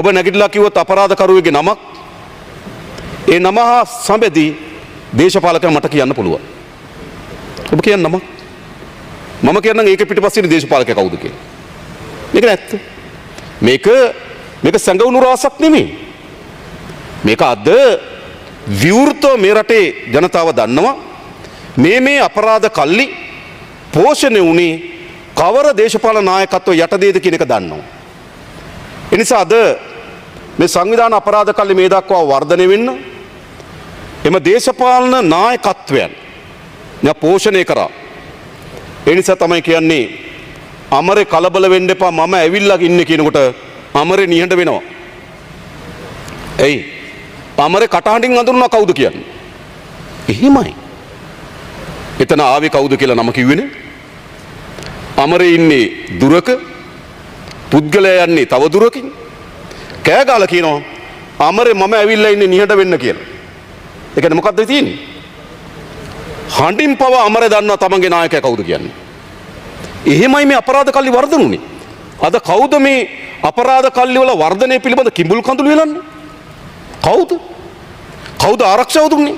ඔබ නැගිටලා කිව්වොත් අපරාධකරුවෙගේ නමක් ඒ නම හා සම්බෙදී දේශපාලකයා මට කියන්න පුළුවන්. ඔබ කියන්න නම. මම කියන්නම් ඒක පිටිපස්සේ දේශපාලකයා කවුද කියලා. මේක නැත්ත. මේක සංගවුණු රාසක් නෙමෙයි. මේක අද විවෘතව මේ රටේ ජනතාව දන්නවා මේ අපරාධ කල්ලි පෝෂණය වුණේ කවර දේශපාලන නායකත්වය යටතේද කියන එක දන්නවා. ඒ නිසා අද මේ සංවිධාන අපරාධ කල්ලි මේ දක්වා වර්ධනය වෙන්න එම දේශපාලන නායකත්වයන් පෝෂණය කරා. ඒ නිසා තමයි කියන්නේ අමරේ කලබල වෙන්න එපා මම ඇවිල්ලා ඉන්නේ කියනකොට අමරේ නිහඬ වෙනවා. එයි අමරේ කටහඬින් අඳුරනවා කවුද කියන්නේ. එහෙමයි. එතන ආවේ කවුද කියලා නම කිව්වේනේ. අමරේ ඉන්නේ දුරක පුද්ගලයා යන්නේ තව දුරකින්. කෑ ගාලා කියනවා අමරේ මම ඇවිල්ලා ඉන්නේ නිහඬ වෙන්න කියලා. ඒ කියන්නේ මොකද්ද තියෙන්නේ? හඬින් පව අමරේ දන්නවා තමන්ගේ නායකයා කවුද කියන්නේ. එහෙමයි මේ අපරාධ කල්ලි වර්ධනුනේ. අද කවුද මේ අපරාධ කල්ලි වල වර්ධනය පිළිබඳ කිඹුල් කඳුළු වෙලන්නේ? කවුද? කවුද ආරක්ෂාව දුන්නේ?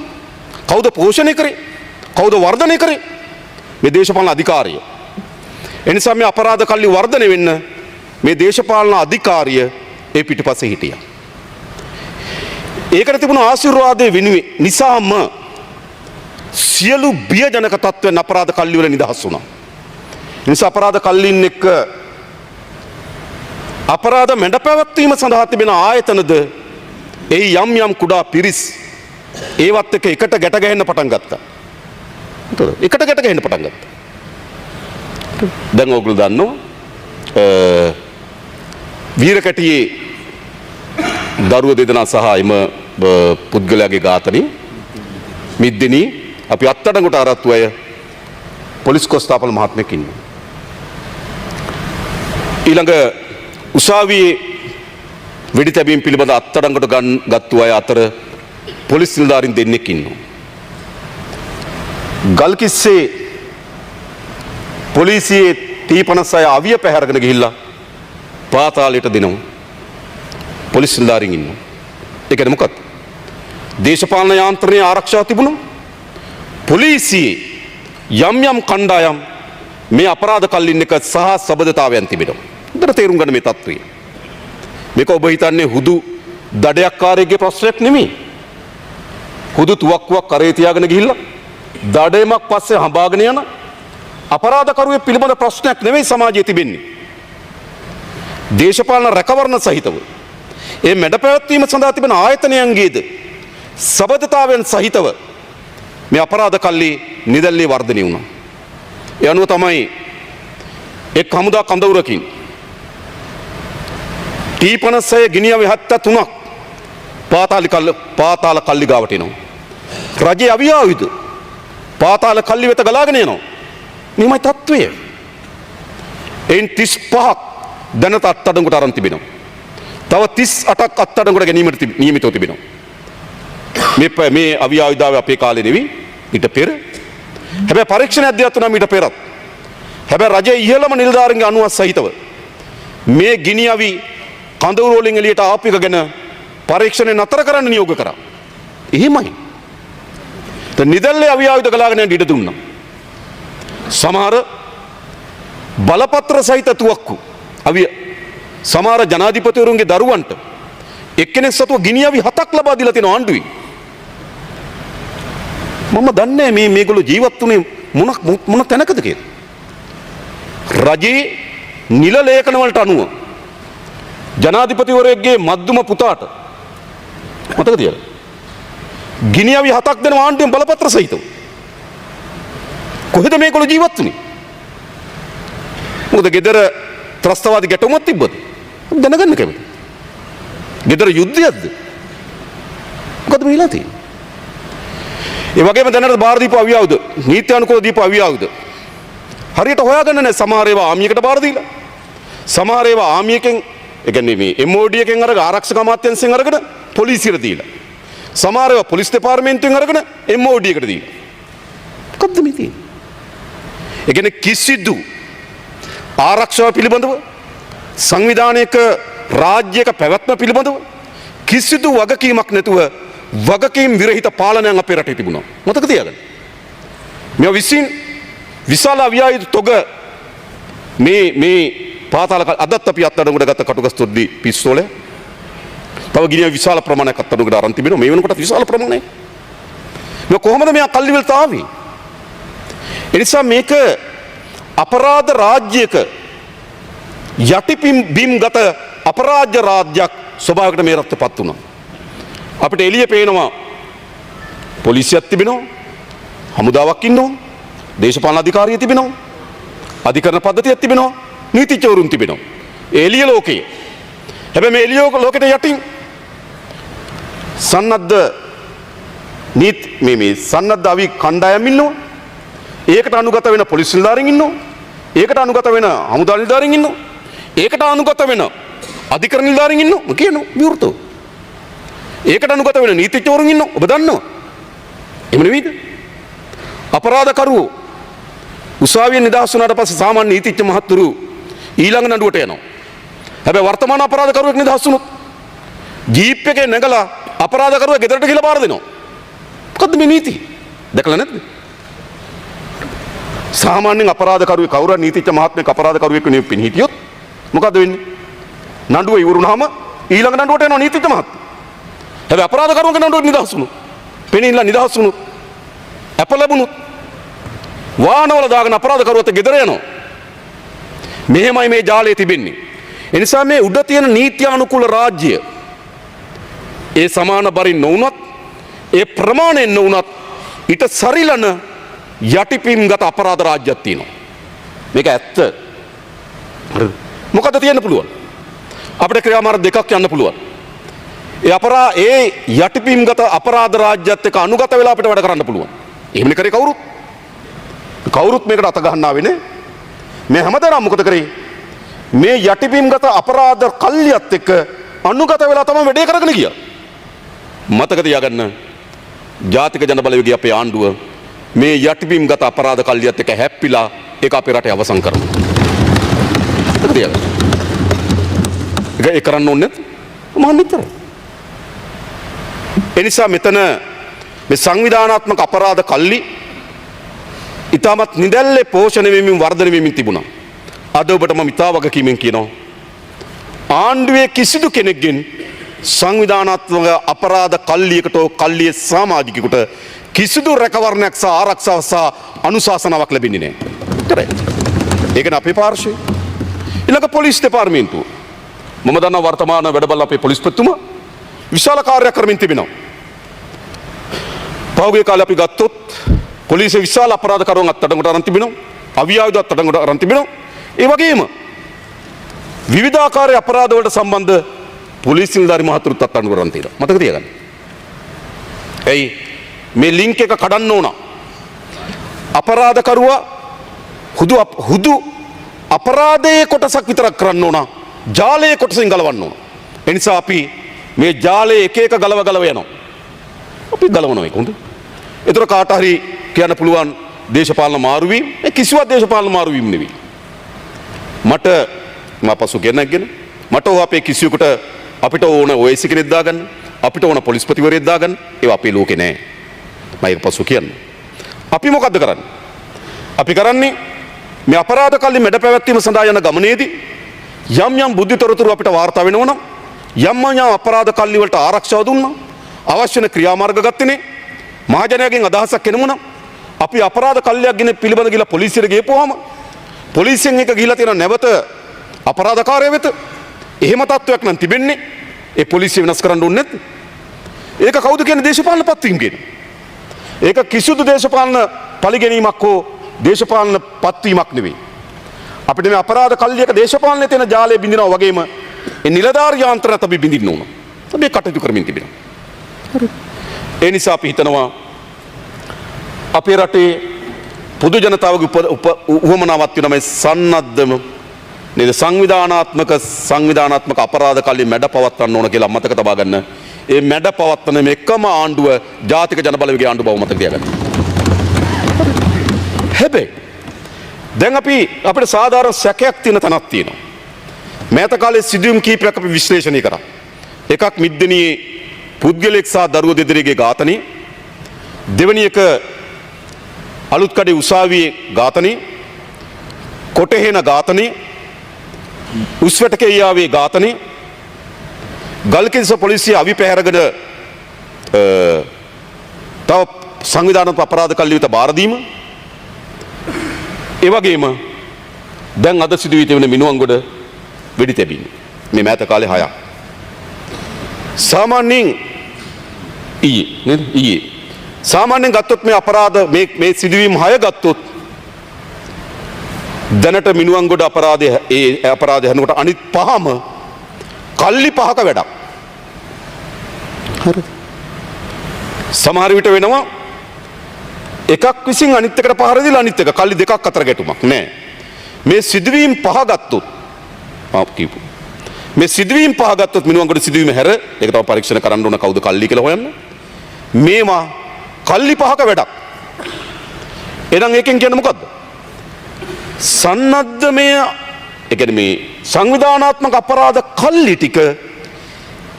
කවුද පෝෂණය කරේ? කවුද වර්ධනය කරේ? මේ දේශපාලන අධිකාරිය. එනිසා මේ අපරාධ කල්ලි වර්ධනය වෙන්න මේ දේශපාලන අධිකාරිය ඒ පිටිපස්සේ හිටියා. ඒකට තිබුණ ආශිර්වාදයේ වෙනුවෙන් නිසාම සියලු බියජනක තත්ත්වයන් අපරාධ කල්ලි වල නිදහස් වුණා. නිසා අපරාධ කල්ලින් එක්ක අපරාධ මැඩ පැවැත්වීම සඳහා තිබෙන ආයතනද ඒ යම් කුඩා පිරිස් ඒවත් එක්ක එකට ගැට ගැහෙන්න පටන් ගත්තා. එකට ගැට ගැහෙන්න පටන් ගත්තා. දැන් ඔයගොල්ලෝ දන්නවා වීරකැටියේ දරුවෝ දෙදෙනා සහ එම පුද්ගලයාගේ ඝාතනය මිද්දෙනී අපි අත්අඩංගුවට අරත්තු අය පොලිස් කොස්තාපල් මහත්මයෙක් ඉන්නවා. ඊළඟ උසාවියේ වෙඩි තැබීම් පිළිබඳ අත්අඩංගුවට ගත්තු අය අතර පොලිස් නිලධාරීන් දෙන්නෙක් ඉන්නවා. ගල්කිස්සේ පොලිසියේ T56 අවිය පැහැරගෙන ගිහිල්ලා පාතාලයට දෙනවා. පොලිස් නිලධාරීන් ඉන්නවා. ඒ කියන්නේ මොකක්ද? දේශපාලන යාන්ත්‍රණයේ ආරක්ෂාව තිබුණා. පොලිසියේ යම් කණ්ඩායම් මේ අපරාධ කල්ලින් එක සහ සබඳතාවයන් තිබෙනවා. හොඳට තේරුම් ගන්න මේ තත්ත්වය. මේක ඔබ හිතන්නේ හුදු දඩයක්කාරයෙක්ගේ ප්‍රශ්නයක් නෙමෙයි. හුදු තුවක්කුවක් කරේ තියාගෙන ගිහිල්ලා දඩයමක් පස්සේ හඹාගෙන යන අපරාධකරුවෙක් පිළිබඳ ප්‍රශ්නයක් නෙමෙයි සමාජයේ තිබෙන්නේ. දේශපාලන රැකවරණ සහිතව ඒ මැඩ පැවැත්වීම සඳහා තිබෙන ආයතනයන්ගේද සබඳතාවයන් සහිතව මේ අපරාධ කල්ලි නිදැල්ලේ වර්ධනය වුණා. ඒ අනුව තමයි එක් හමුදා කඳවුරකින් T56 ගිනියවේ 73ක් පාතාල කල්ලි ගාවට එනවා. රජයේ අවියායුධ පාතාල කල්ලි වෙත ගලාගෙන යනවා. නිමයි තත්ත්වය. එයින් 35ක් දැනට අත්අඩංගුවට අරන් තිබෙනවා. තව 38ක් අත්අඩංගුවට ගැනීමට නියමිතව තිබෙනවා. මේ අවියායුධාව අපේ කාලේ නෙවෙයි ඊට පෙර. හැබැයි පරීක්ෂණයක් දියත් වුණා ඊට පෙරත්. හැබැයි රජයේ ඉහළම නිලධාරීන්ගේ අනුමත සහිතව මේ ගිනි අවි කඳවුරු වලින් එළියට ආපු එක ගැන පරීක්ෂණය නතර කරන්න නියෝග කරා. එහෙමයි. දැන් නිදැල්ලේ අවියායුධ ගලාගෙන යන්න ඉඩ දුන්නා. සමහර බලපත්‍ර සහිත තුවක්කු අවිය සමහර ජනාධිපතිවරුන්ගේ දරුවන්ට එක්කෙනෙක් සතුව ගිනි අවි 7ක් ලබා දීලා තියෙනවා ආණ්ඩුවේ. මම දන්නේ මේගොල්ලෝ ජීවත් වුණේ මොන තැනකද කියලා. රජයේ නිල ලේඛන වලට අනුව ජනාධිපතිවරයෙක්ගේ මද්දුම පුතාට මතක තියලා ගිනි අවි 7ක් දෙන ආණ්ඩුවෙන් බලපත්‍ර සහිතව. කොහෙද මේගොල්ලෝ ජීවත් වුණේ? මොකද ගෙදර ත්‍රස්තවාදී ගැටුමක් තිබ්බද? දැනගන්න කැමතියි. ගෙදර යුද්ධයක්ද? මොකද මෙලා තියෙන්නේ? ඒ වගේම දැනට බාර දීපු අවියායුධ නීත්‍යානුකූල දීපු අවියායුධ හරියට හොයාගන්න නැහැ. සමහර ඒවා ආමියකට බාර දීලා. සමහර ඒවා ආමියකින් ඒ කියන්නේ මේ MOD එකෙන් අරගෙන ආරක්ෂක අමාත්‍යාංශයෙන් අරගෙන පොලිසියට දීලා. සමහර ඒවා පොලිස් දෙපාර්තමේන්තුවෙන් අරගෙන MOD එකට දීලා. මොකද්ද මේ තියෙන්නේ? ඒ කියන්නේ කිසිදු ආරක්ෂාව පිළිබඳව සංවිධානයක රාජ්‍යයක පැවැත්ම පිළිබඳව කිසිදු වගකීමක් නැතුව වගකීම් විරහිත පාලනයක් අපේ රටේ තිබුණා. මතක තියාගන්න. මේ විසින් විශාල අවියායුධ තොග මේ පාතාල අදත් අපි අත්අඩංගුවට ගත්ත කටුගස්තොද්දී පිස්තෝලය තව ගිනිය විශාල ප්‍රමාණයක් අත්අඩංගුවට අරන් තිබෙනවා. මේ වෙනකොට විශාල ප්‍රමාණයක්. මේ කොහොමද මේ කල්ලිවලට ආවේ? එනිසා මේක අපරාධ රාජ්‍යයක යටිබිම්ගත අපරාජ්‍ය රාජ්‍යයක් ස්වභාවයකට මේ රටටපත් වුණා. අපිට එළිය පේනවා පොලිසියක් තිබෙනවා, හමුදාවක් ඉන්නවා, දේශපාලන අධිකාරිය තිබෙනවා, අධිකරණ පද්ධතියක් තිබෙනවා, නීතිඥවරුන් තිබෙනවා. එළිය ලෝකයේ. හැබැයි මේ එළිය ලෝකෙට යටින් සන්නද්ධ මේ සන්නද්ධ අවි කණ්ඩායම් ඉන්නවා. ඒකට අනුගත වෙන පොලිස් නිලධාරීන් ඉන්නවා. ඒකට අනුගත වෙන හමුදා නිලධාරීන් ඉන්නවා. ඒකට අනුගත වෙන අධිකරණ නිලධාරීන් ඉන්නවා කියනවා විවෘතව. ඒකට අනුගත වෙන නීතිඥවරුන් ඉන්නවා. ඔබ දන්නවා. එහෙම නෙවෙයිද? අපරාධකරුවෝ උසාවියෙන් නිදහස් වුණාට පස්සේ සාමාන්‍ය නීතිඥ මහත්තුරු ඊළඟ නඩුවට යනවා. හැබැයි වර්තමාන අපරාධකරුවෙක් නිදහස් වුණොත් ජීප් එකේ නැගලා අපරාධකරුවා ගෙදරට ගිහලා බාර දෙනවා. මොකද්ද මේ නීති? දැකලා නැද්ද? සාමාන්‍යයෙන් අපරාධකරුවෙක් කවුරු නීතිඥ මහත්මයෙක් අපරාධකරුවෙක් වෙනුවෙන් පින් හිටියොත් මොකද වෙන්නේ? නඩුව ඉවරුනහම ඊළඟ නඩුවට යනවා නීතිඥ මහත්මයා. හැබැයි අපරාධකරුවගේ නඩුවට නිදහස් වුණොත්, පෙනීලා නිදහස් වුණොත්, අප ලැබුණොත් වාහනවල දාගෙන අපරාධකරුවත් ගෙදර යනවා. මෙහෙමයි මේ ජාලය තිබෙන්නේ. ඒ නිසා මේ උඩ තියෙන නීත්‍යානුකූල රාජ්‍ය ඒ සමාන බරින් නොවුනත්, ඒ ප්‍රමාණයෙන් නොවුනත් ඊට සරිලන යටිපිම්ගත අපරාධ රාජ්‍යයක් තියෙනවා. මේක ඇත්ත. මොකද තියෙන්න පුළුවන්? අපිට ක්‍රියාමාර්ග දෙකක් යන්න පුළුවන්. ඒ යටිපිම්ගත අපරාධ රාජ්‍යත් එක්ක අනුගත වෙලා අපිට වැඩ කරන්න පුළුවන්. එහෙමනේ කරේ කවුරුත් මේකට අත ගන්නාවේ නේ. මේ හැමදාම මොකද කරේ? මේ යටිපිම්ගත අපරාධ කල්ලියත් එක්ක අනුගත වෙලා තමයි වැඩේ කරගෙන ගියා. මතක තියාගන්න. ජාතික ජන බලවේගයේ අපේ ආණ්ඩුව මේ යටිබිම්ගත අපරාධ කල්ලියත් එක්ක හැප්පිලා ඒක අපේ රටේ අවසන් කරනවා. මතක තියාගන්න. ඒක කරන්න ඕනේ මහන්නිතර. එනිසා මෙතන මේ සංවිධානාත්මක අපරාධ කල්ලි ඉතාමත් නිදැල්ලේ පෝෂණය වෙමින් වර්ධනය වෙමින් තිබුණා. අද ඔබට මම ඉතා වගකීමෙන් කියනවා ආණ්ඩුවේ කිසිදු කෙනෙක්ගෙන් සංවිධානාත්මක අපරාධ කල්ලියකට කල්ලියේ සමාජිකයෙකුට කිසිදු රැකවරණයක් සහ ආරක්ෂාවක් සහ අනුශාසනාවක් ලැබෙන්නේ නැහැ. කරේ. ඒකනේ අපේ පාර්ශ්වය. ඊළඟ පොලිස් දෙපාර්තමේන්තුව. මම දන්නා වර්තමාන වැඩබල අපේ පොලිස්පතිතුමා විශාල කාර්යයක් කරමින් තිබෙනවා. පහුගිය කාලේ අපි ගත්තොත් පොලිසිය විශාල අපරාධකරුවන් අත්අඩංගුවට අරන් තිබෙනවා. අවියායුධ අත්අඩංගුවට අරන් තිබෙනවා. ඒ වගේම විවිධාකාරයේ අපරාධ වලට සම්බන්ධ පොලිස් නිලධාරි මහතුරුත් අත්අඩංගුවට අරන් තියෙනවා. මතක තියාගන්න. එයි මේ ලින්ක් එක කඩන්න ඕන. අපරාධකරුවා හුදු අපරාධයේ කොටසක් විතරක් කරන්න ඕන. ජාලයේ කොටසින් ගලවන්න ඕන. ඒ නිසා අපි මේ ජාලයේ එක එක ගලව යනවා. අපි ගලවනවා ඒක හොඳ. ඒතර කාට හරි කියන්න පුළුවන් දේශපාලන මාරුවීම. ඒ කිසිවක් දේශපාලන මාරුවීම නෙවෙයි. මට මාපසු ගෙනගෙන මට අපේ කිසියෙකුට අපිට ඕන OIC කෙනෙක් දාගන්න, අපිට ඕන පොලිස්පතිවරයෙක් දාගන්න ඒවා අපේ ලෝකේ නෑ. මම ඒක පසු කියන්නේ. අපි මොකද්ද කරන්නේ? අපි කරන්නේ මේ අපරාධ කල්ලි මැඩ පැවැත්වීම සඳහා යන ගමනේදී යම් බුද්ධිතොරතුරු අපිට වාර්තා වෙනවා නම් යම් අපරාධ කල්ලි වලට ආරක්ෂාව දුන්නා, අවශ්‍ය වෙන ක්‍රියාමාර්ග ගත්තේ මහජනයාගෙන් අදහසක් එනමුනම් අපි අපරාධ කල්ලියක් ගැන පිළිබඳ ගිහලා පොලිසියට ගිහපුවාම පොලිසියෙන් එක ගිහලා තියෙන නැවත අපරාධකාරය වෙත එහෙම තත්වයක් නම් තිබෙන්නේ ඒ පොලිසිය වෙනස් කරන්න ඕනේ නැද්ද? ඒක කවුද කියන්නේ? දේශපාලන පත්වීම කියන. ඒක කිසිදු දේශපාලන පරිගැනීමක් හෝ දේශපාලන පත්වීමක් නෙවෙයි. අපිට මේ අපරාධ කල්ලියක දේශපාලනයේ තියෙන ජාලය බින්දිනවා වගේම ඒ නිලධාරී යාන්ත්‍රණත් අපි බින්දින්න ඕන. අපි කටයුතු කරමින් තිබෙනවා. හරි. ඒ නිසා අපි හිතනවා අපේ රටේ පොදු ජනතාවගේ උවමනාවක් වෙන මේ සන්නද්ධම නේද සංවිධානාත්මක අපරාධ කල්ලි මැඩ පවත්වන්න ඕන කියලා මතක තබා ගන්න. ඒ මැඩ පවත්වන මේකම ආණ්ඩුව ජාතික ජන බලවේගයේ ආණ්ඩුව බව මතක තියාගන්න. හැබැයි දැන් අපිට සාධාරණ සැකයක් තියෙන තැනක් තියෙනවා. මෑත කාලේ සිදුවීම් කීපයක් අපි විශ්ලේෂණය කරා. එකක් මිද්දෙනියේ පුද්ගලෙක් සහ දරුවෝ දෙදෙනෙකුගේ ඝාතනය. දෙවෙනි එක අලුත්කඩේ උසාවියේ ඝාතනය. කොටහේන ඝාතනය. උස්වැටකෙයියාවේ ඝාතනය. ගල්කිස්ස පොලිසිය අවි පැහැරගෙන තව සංවිධානාත්මක අපරාධ කල්ලිවිත බාර දීම. ඒ වගේම දැන් අද සිදු වී තිබෙන මිනුවන්ගොඩ වෙඩි තැබීම. මේ මෑත කාලේ 6ක්. සාමාන්‍යයෙන් ඊයේ සාමාන්‍යයෙන් ගත්තොත් මේ අපරාධ මේ සිදුවීම් 6 ගත්තොත් දැනට මිනුවන්ගොඩ අපරාධය ඒ අපරාධය හනකොට අනිත් පහම කල්ලි පහක වැඩක්. හරිද? සමහර විට වෙනවා එකක් විසින් අනිත් එකට පහර දීලා අනිත් එක කල්ලි දෙකක් අතර ගැටුමක් නෑ. මේ සිදුවීම් පහ ගත්තොත් කීපු මේ සිදුවීම් පහ ගත්තොත් මිනුවන්ගොඩ සිදුවීම හැර ඒක තව පරීක්ෂණ කරන්න ඕන කවුද කල්ලි කියලා හොයන්න. මේවා කල්ලි පහක වැඩක්. එහෙනම් ඒකෙන් කියන්නේ මොකද්ද? සන්නද්ධමය ඒ කියන්නේ මේ සංවිධානාත්මක අපරාධ කල්ලි ටික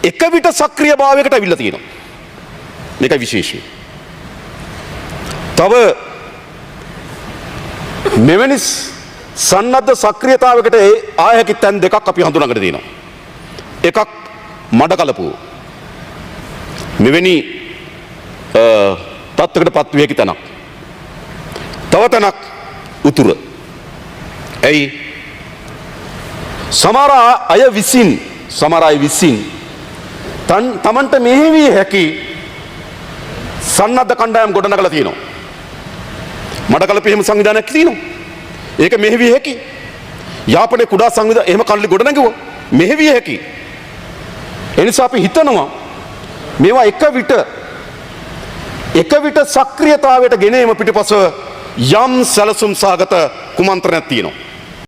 එක විට සක්‍රීය භාවයකට අවිල්ලා තියෙනවා. මේකයි විශේෂය. තව මෙවැනි සන්නද්ධ සක්‍රියතාවයකට ආය හැකි තැන් දෙකක් අපි හඳුනාගෙන තියෙනවා. එකක් මඩකලපුව. මෙවැනි තත්ත්වයකට පත් විය හැකි තැනක්. තව තැනක් උතුර. ඇයි සමහර අය විසින් තමන්ට මෙහෙවිය හැකි සන්නද්ධ කණ්ඩායම් ගොඩනගලා තියෙනවා. මඩකලපේ එහෙම සංවිධානයක් තියෙනවා. ඒක මෙහෙවිය හැකි. යාපනයේ කුඩා සංවිධාන එහෙම කල්ලි ගොඩනගුවා. මෙහෙවිය හැකි. ඒ නිසා අපි හිතනවා මේවා එක විට සක්‍රියතාවයට ගෙන ඒම පිටිපස යම් සැලසුම් සහගත කුමන්ත්‍රණයක් තියෙනවා.